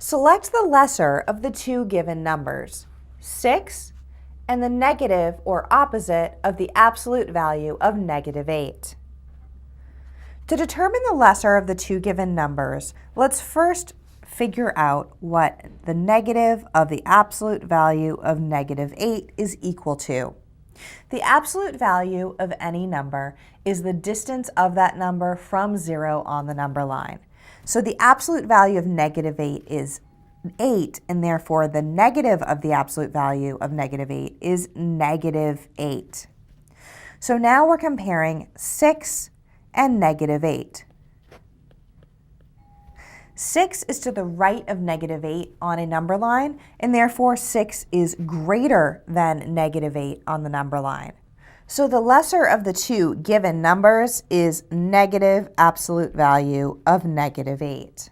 Select the lesser of the two given numbers, 6 and the negative or opposite of the absolute value of -8. To determine the lesser of the two given numbers, let's first figure out what the negative of the absolute value of -8 is equal to. The absolute value of any number is the distance of that number from 0 on the number line. So the absolute value of -8 is 8, and therefore the negative of the absolute value of -8 is -8. So now we're comparing 6 and -8. 6 is to the right of -8 on a number line, and therefore 6 is greater than -8 on the number line. So the lesser of the two given numbers is negative absolute value of -8.